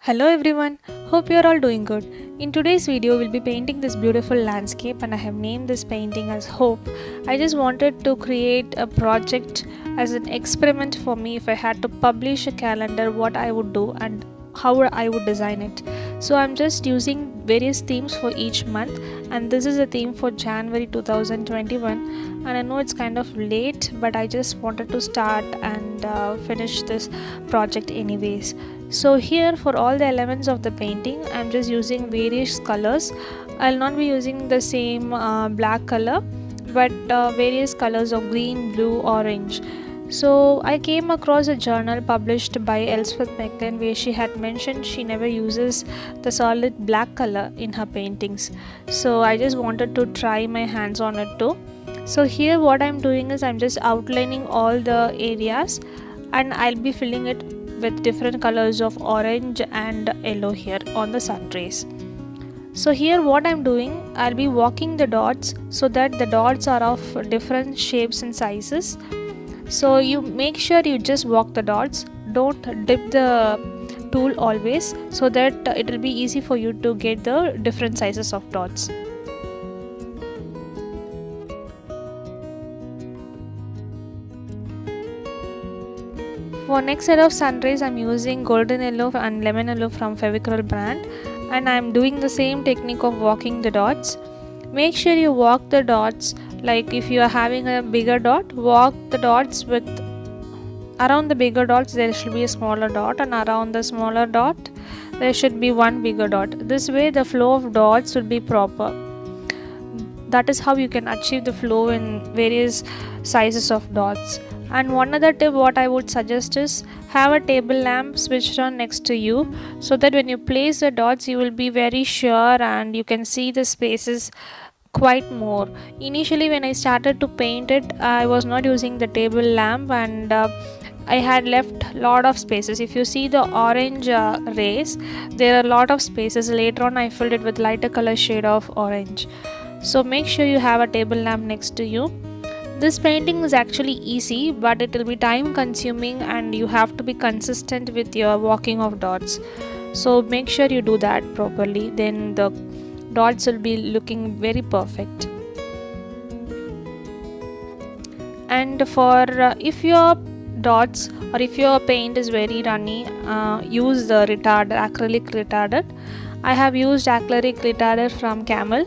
Hello everyone, hope you are all doing good. In today's video, we'll be painting this beautiful landscape and I have named this painting as Hope. I just wanted to create a project as an experiment for me if I had to publish a calendar, what I would do and how I would design it. So I'm just using various themes for each month, and this is a theme for January 2021. And I know it's kind of late, but I just wanted to start and finish this project anyways. So here for all the elements of the painting, I'm just using various colors. I'll not be using the same black color, but various colors of green, blue, orange. So I came across a journal published by Elspeth Macklin where she had mentioned she never uses the solid black color in her paintings. So I just wanted to try my hands on it too. So here what I'm doing is I'm just outlining all the areas and I'll be filling it with different colors of orange and yellow here on the sun rays. So here what I'm doing, I'll be walking the dots so that the dots are of different shapes and sizes. So you make sure you just walk the dots, don't dip the tool always, so that it will be easy for you to get the different sizes of dots. For next set of sun rays, I'm using golden yellow and lemon yellow from Fevicryl brand, and I'm doing the same technique of walking the dots. Make sure you walk the dots, like if you are having a bigger dot, walk the dots with around the bigger dots there should be a smaller dot, and around the smaller dot there should be one bigger dot. This way the flow of dots will be proper. That is how you can achieve the flow in various sizes of dots. And one other tip what I would suggest is have a table lamp switched on next to you, so that when you place the dots you will be very sure and you can see the spaces quite more. Initially when I started to paint it, I was not using the table lamp, and I had left lot of spaces. If you see the orange rays, there are a lot of spaces. Later on I filled it with lighter color shade of orange. So make sure you have a table lamp next to you. This painting is actually easy, but it will be time consuming and you have to be consistent with your walking of dots. So make sure you do that properly, then the dots will be looking very perfect. And for if your dots or if your paint is very runny, use the acrylic retardant. I have used acrylic retardant from Camel,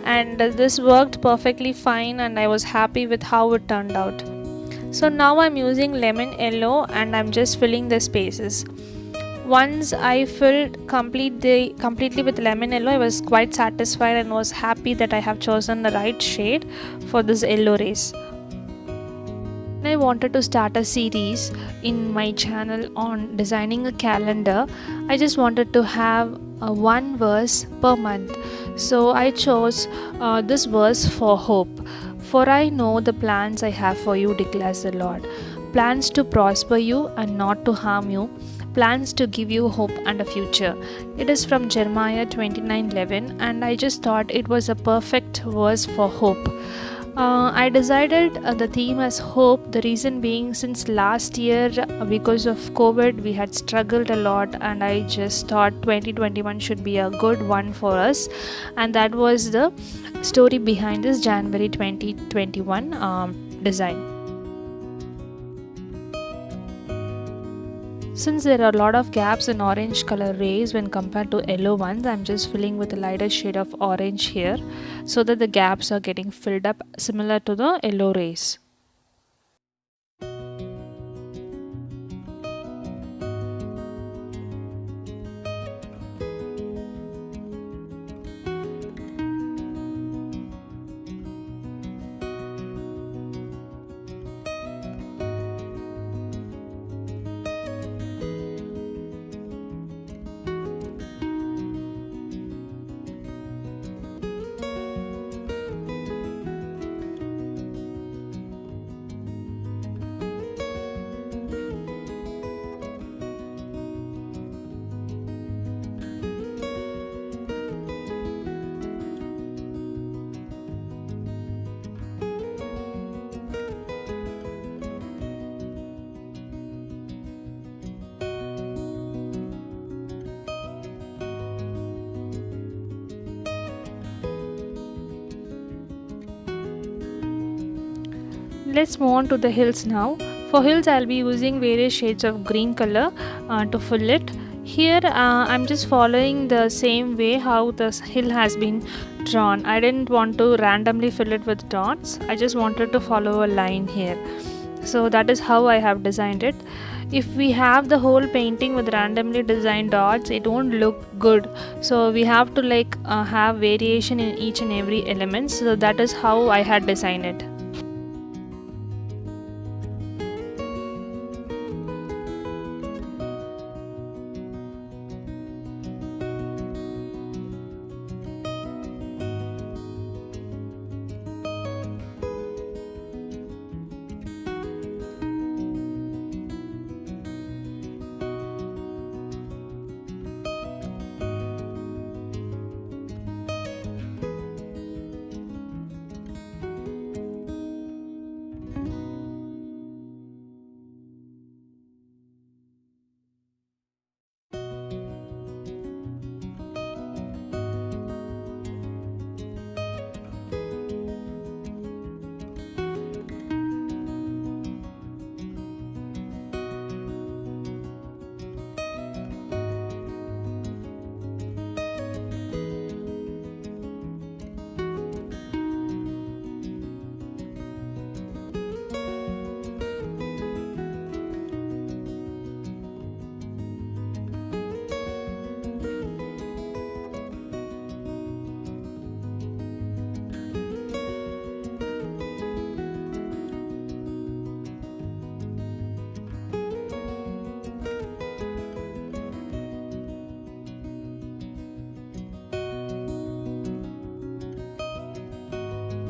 and this worked perfectly fine and I was happy with how it turned out. So now I'm using lemon yellow and I'm just filling the spaces. Once I filled completely with lemon yellow, I was quite satisfied and was happy that I have chosen the right shade for this yellow rays. I wanted to start a series in my channel on designing a calendar. I just wanted to have one verse per month. So I chose this verse for hope. For I know the plans I have for you, declares the Lord. Plans to prosper you and not to harm you. Plans to give you hope and a future. It is from Jeremiah 29:11, and I just thought it was a perfect verse for hope. I decided the theme as hope, the reason being since last year because of COVID we had struggled a lot, and I just thought 2021 should be a good one for us, and that was the story behind this January 2021 design. Since there are a lot of gaps in orange color rays when compared to yellow ones, I'm just filling with a lighter shade of orange here so that the gaps are getting filled up similar to the yellow rays. Let's move on to the hills now. For hills, I'll be using various shades of green color to fill it. Here I'm just following the same way how this hill has been drawn. I didn't want to randomly fill it with dots. I just wanted to follow a line here. So that is how I have designed it. If we have the whole painting with randomly designed dots, it won't look good. So we have to have variation in each and every element. So that is how I had designed it.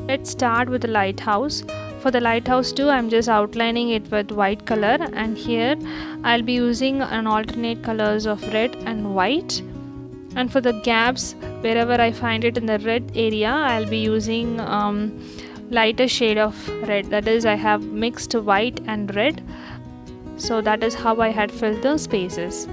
Let's start with the lighthouse. For the lighthouse too, I'm just outlining it with white color, and here I'll be using an alternate colors of red and white. And for the gaps, wherever I find it in the red area, I'll be using lighter shade of red. That is, I have mixed white and red. So that is how I had filled the spaces.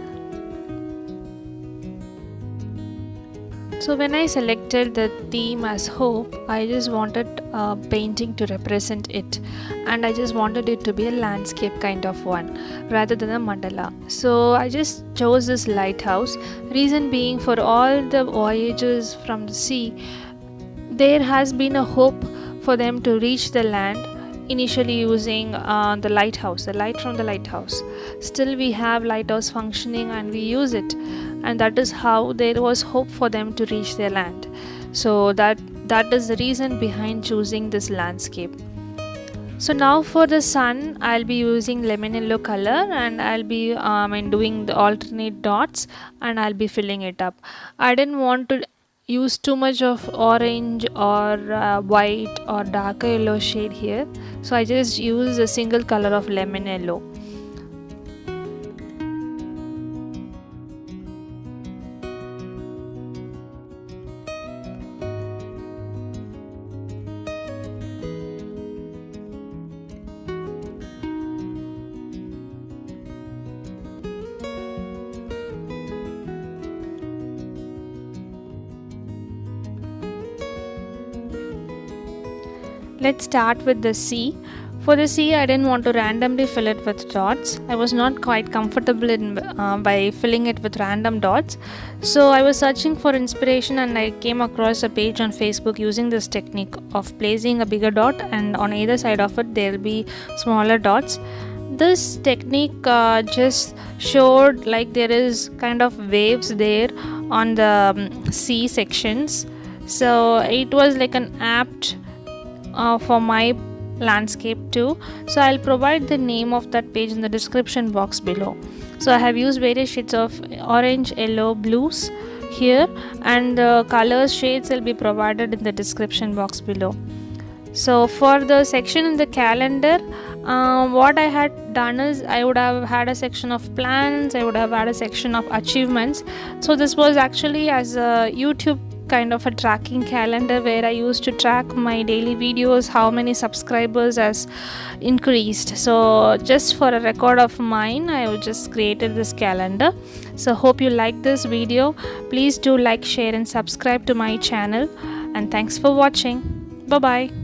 So when I selected the theme as hope, I just wanted a painting to represent it, and I just wanted it to be a landscape kind of one rather than a mandala. So I just chose this lighthouse. Reason being, for all the voyages from the sea, there has been a hope for them to reach the land, initially using the lighthouse, the light from the lighthouse. Still we have lighthouse functioning and we use it, and that is how there was hope for them to reach their land. So that is the reason behind choosing this landscape. So now for the sun, I'll be using lemon yellow color, and I'll be doing the alternate dots, and I'll be filling it up. I didn't want to use too much of orange or white or darker yellow shade here, so I just use a single color of lemon yellow. Let's start with the sea. For the sea, I didn't want to randomly fill it with dots. I was not quite comfortable by filling it with random dots. So I was searching for inspiration, and I came across a page on Facebook using this technique of placing a bigger dot, and on either side of it there will be smaller dots. This technique just showed like there is kind of waves there on the sea sections. So it was like an apt for my landscape too. So I'll provide the name of that page in the description box below. So I have used various shades of orange, yellow, blues here, and the colors shades will be provided in the description box below. So for the section in the calendar, what I had done is I would have had a section of plans, I would have had a section of achievements. So this was actually as a YouTube kind of a tracking calendar where I used to track my daily videos, how many subscribers has increased. So just for a record of mine, I just created this calendar. So hope you like this video. Please do like, share and subscribe to my channel, and thanks for watching. Bye bye.